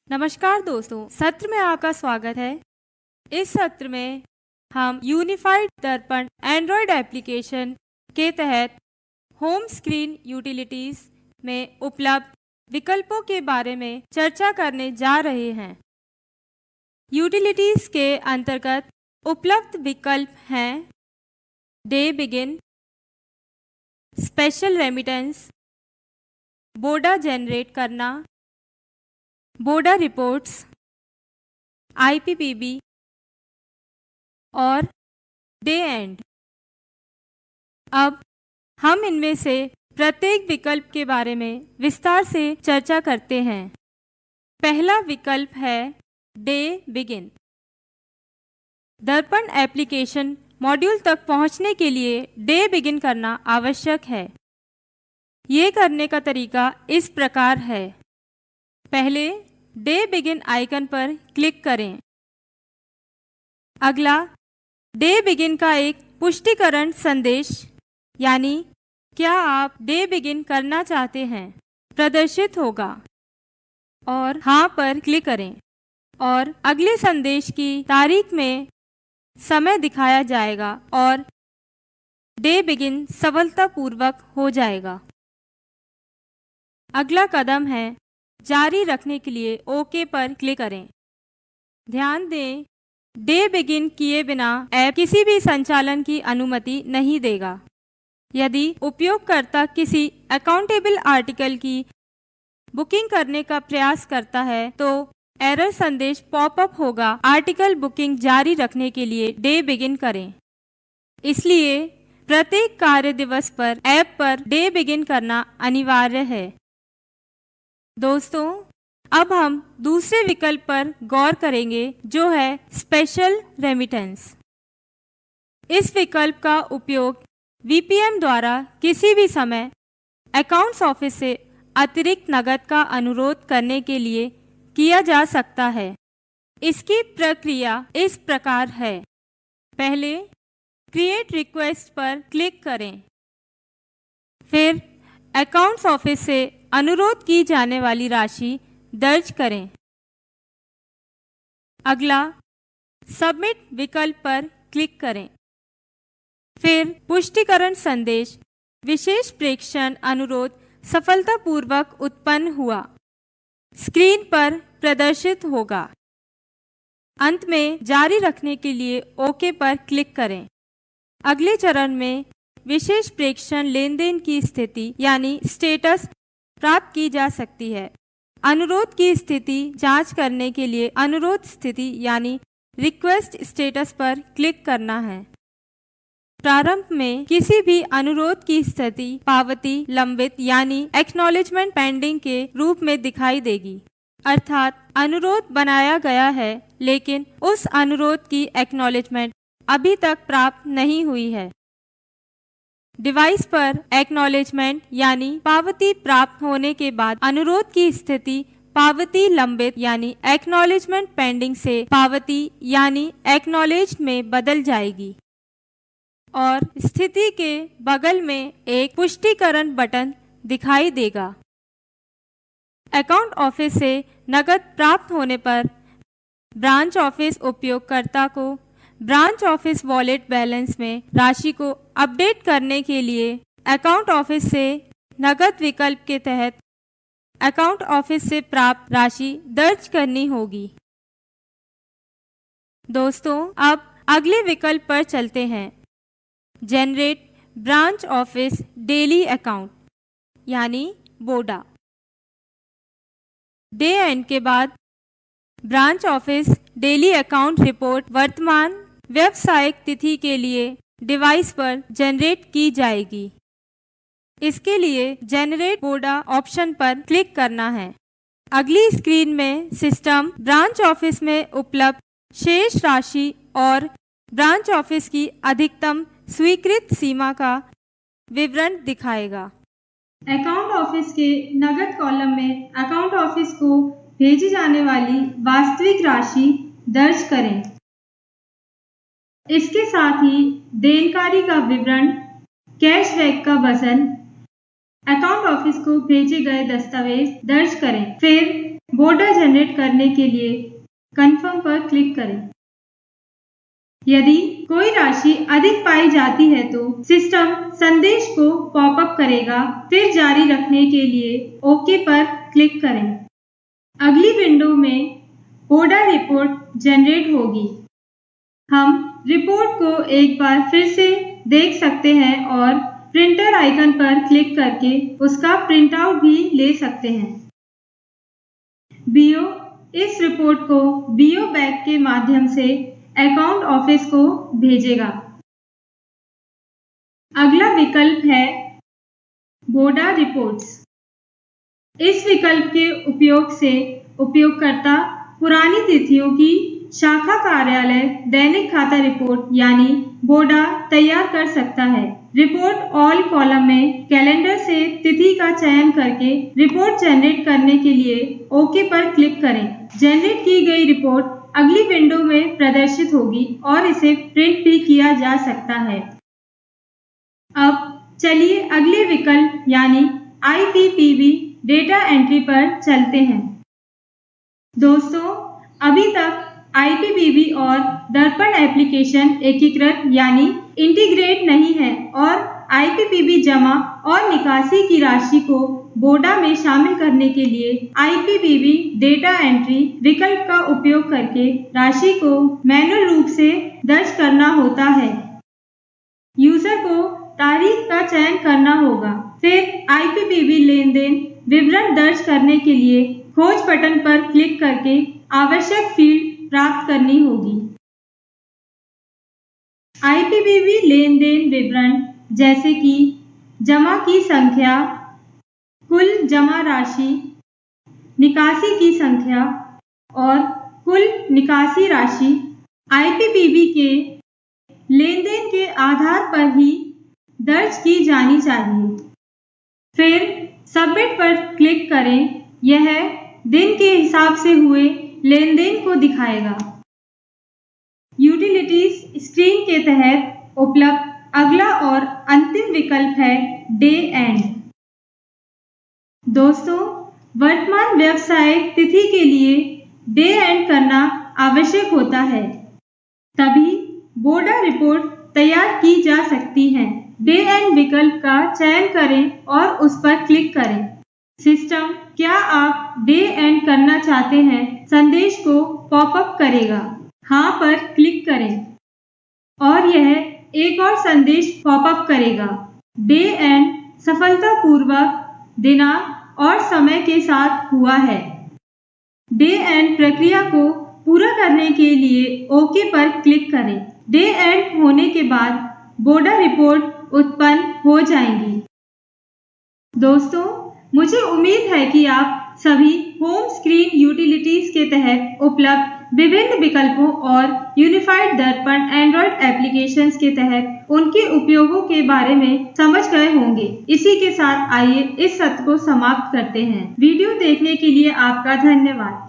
नमस्कार दोस्तों, सत्र में आपका स्वागत है। इस सत्र में हम यूनिफाइड दर्पण एंड्रॉयड एप्लीकेशन के तहत होम स्क्रीन यूटिलिटीज़ में उपलब्ध विकल्पों के बारे में चर्चा करने जा रहे हैं। यूटिलिटीज़ के अंतर्गत उपलब्ध विकल्प हैं day begin, special remittance, BODA generate करना, बोडा रिपोर्ट्स, IPPB और डे एंड। अब हम इनमें से प्रत्येक विकल्प के बारे में विस्तार से चर्चा करते हैं। पहला विकल्प है डे बिगिन। दर्पण एप्लीकेशन मॉड्यूल तक पहुंचने के लिए डे बिगिन करना आवश्यक है। ये करने का तरीका इस प्रकार है। पहले डे बिगिन आइकन पर क्लिक करें। अगला डे बिगिन का एक पुष्टिकरण संदेश यानी क्या आप डे बिगिन करना चाहते हैं प्रदर्शित होगा और हाँ पर क्लिक करें और अगले संदेश की तारीख में समय दिखाया जाएगा और डे बिगिन सफलतापूर्वक हो जाएगा। अगला कदम है जारी रखने के लिए ओके पर क्लिक करें। ध्यान दें, डे बिगिन किए बिना ऐप किसी भी संचालन की अनुमति नहीं देगा। यदि उपयोगकर्ता किसी अकाउंटेबल आर्टिकल की बुकिंग करने का प्रयास करता है तो एरर संदेश पॉपअप होगा। आर्टिकल बुकिंग जारी रखने के लिए डे बिगिन करें। इसलिए प्रत्येक कार्य दिवस पर ऐप पर डे बिगिन करना अनिवार्य है। दोस्तों, अब हम दूसरे विकल्प पर गौर करेंगे जो है स्पेशल रेमिटेंस। इस विकल्प का उपयोग VPN द्वारा किसी भी समय अकाउंट्स ऑफिस से अतिरिक्त नकद का अनुरोध करने के लिए किया जा सकता है। इसकी प्रक्रिया इस प्रकार है। पहले क्रिएट रिक्वेस्ट पर क्लिक करें, फिर अकाउंट्स ऑफिस से अनुरोध की जाने वाली राशि दर्ज करें। अगला सबमिट विकल्प पर क्लिक करें, फिर पुष्टिकरण संदेश विशेष प्रेषण अनुरोध सफलतापूर्वक उत्पन्न हुआ स्क्रीन पर प्रदर्शित होगा। अंत में जारी रखने के लिए ओके पर क्लिक करें। अगले चरण में विशेष प्रेषण लेनदेन की स्थिति यानी स्टेटस प्राप्त की जा सकती है। अनुरोध की स्थिति जांच करने के लिए अनुरोध स्थिति यानी रिक्वेस्ट स्टेटस पर क्लिक करना है। प्रारंभ में किसी भी अनुरोध की स्थिति पावती लंबित यानी एक्नॉलेजमेंट पेंडिंग के रूप में दिखाई देगी, अर्थात अनुरोध बनाया गया है लेकिन उस अनुरोध की एक्नॉलेजमेंट अभी तक प्राप्त नहीं हुई है। डिवाइस पर एक्नॉलेजमेंट यानी पावती प्राप्त होने के बाद अनुरोध की स्थिति पावती लंबित यानी एक्नॉलेजमेंट पेंडिंग से पावती यानी एक्नॉलेज्ड में बदल जाएगी और स्थिति के बगल में एक पुष्टिकरण बटन दिखाई देगा। अकाउंट ऑफिस से नकद प्राप्त होने पर ब्रांच ऑफिस उपयोगकर्ता को ब्रांच ऑफिस वॉलेट बैलेंस में राशि को अपडेट करने के लिए अकाउंट ऑफिस से नकद विकल्प के तहत अकाउंट ऑफिस से प्राप्त राशि दर्ज करनी होगी। दोस्तों, अब अगले विकल्प पर चलते हैं। Generate branch office daily account यानी बोडा। डे एंड के बाद branch office daily account report वर्तमान व्यावसायिक तिथि के लिए डिवाइस पर जनरेट की जाएगी। इसके लिए जनरेट बोडा ऑप्शन पर क्लिक करना है। अगली स्क्रीन में सिस्टम ब्रांच ऑफिस में उपलब्ध शेष राशि और ब्रांच ऑफिस की अधिकतम स्वीकृत सीमा का विवरण दिखाएगा। अकाउंट ऑफिस के नकद कॉलम में अकाउंट ऑफिस को भेजी जाने वाली वास्तविक राशि दर्ज करें। इसके साथ ही देनकारी का विवरण, कैशबैक का वजन, अकाउंट ऑफिस को भेजे गए दस्तावेज दर्ज करें। फिर बोर्डा जनरेट करने के लिए कंफर्म पर क्लिक करें। यदि कोई राशि अधिक पाई जाती है तो सिस्टम संदेश को पॉपअप करेगा, फिर जारी रखने के लिए ओके पर क्लिक करें। अगली विंडो में बोर्डा रिपोर्ट जनरेट होगी। हम रिपोर्ट को एक बार फिर से देख सकते हैं और प्रिंटर आइकन पर क्लिक करके उसका प्रिंट आउट भी ले सकते हैं। बीओ इस रिपोर्ट को बीओ बैग के माध्यम से अकाउंट ऑफिस को भेजेगा। अगला विकल्प है बोर्डा रिपोर्ट्स। इस विकल्प के उपयोग से उपयोगकर्ता पुरानी तिथियों की शाखा कार्यालय दैनिक खाता रिपोर्ट यानी बोर्डा तैयार कर सकता है। रिपोर्ट ऑल कॉलम में कैलेंडर से तिथि का चयन करके रिपोर्ट जनरेट करने के लिए ओके पर क्लिक करें। जनरेट की गई रिपोर्ट अगली विंडो में प्रदर्शित होगी और इसे प्रिंट भी किया जा सकता है। अब चलिए अगले विकल्प यानी IPPB डेटा एंट्री पर चलते हैं। दोस्तों, अभी तक IPPB और दर्पण एप्लीकेशन एकीकृत यानी इंटीग्रेट नहीं है और IPPB जमा और निकासी की राशि को बोर्डा में शामिल करने के लिए IPPB डेटा एंट्री विकल्प का उपयोग करके राशि को मैन्युअल रूप से दर्ज करना होता है। यूजर को तारीख का चयन करना होगा, फिर IPPB लेन देन विवरण दर्ज करने के लिए खोज बटन पर क्लिक करके आवश्यक फील्ड प्राप्त करनी होगी। IPPB लेन देन विवरण जैसे कि जमा की संख्या, कुल जमा राशि, निकासी की संख्या और कुल निकासी राशि IPPB के लेन देन के आधार पर ही दर्ज की जानी चाहिए। फिर सबमिट पर क्लिक करें। यह दिन के हिसाब से हुए लेन देन को दिखाएगा। यूटिलिटीज स्क्रीन के तहत उपलब्ध अगला और अंतिम विकल्प है डे एंड। दोस्तों, वर्तमान व्यावसायिक तिथि के लिए डे एंड करना आवश्यक होता है, तभी बोर्डा रिपोर्ट तैयार की जा सकती है। डे एंड विकल्प का चयन करें और उस पर क्लिक करें। सिस्टम क्या आप डे एंड करना चाहते हैं संदेश को पॉपअप करेगा। हाँ पर क्लिक करें और यह एक और संदेश पॉपअप करेगा। डे एंड सफलतापूर्वक दिनांक और समय के साथ हुआ है। डे एंड प्रक्रिया को पूरा करने के लिए ओके पर क्लिक करें। डे एंड होने के बाद बोर्डा रिपोर्ट उत्पन्न हो जाएंगी। दोस्तों, मुझे उम्मीद है कि आप सभी होम स्क्रीन यूटिलिटीज के तहत उपलब्ध विभिन्न विकल्पों और यूनिफाइड दर्पण एंड्रॉइड एप्लीकेशंस के तहत उनके उपयोगों के बारे में समझ गए होंगे। इसी के साथ आइए इस सत्र को समाप्त करते हैं। वीडियो देखने के लिए आपका धन्यवाद।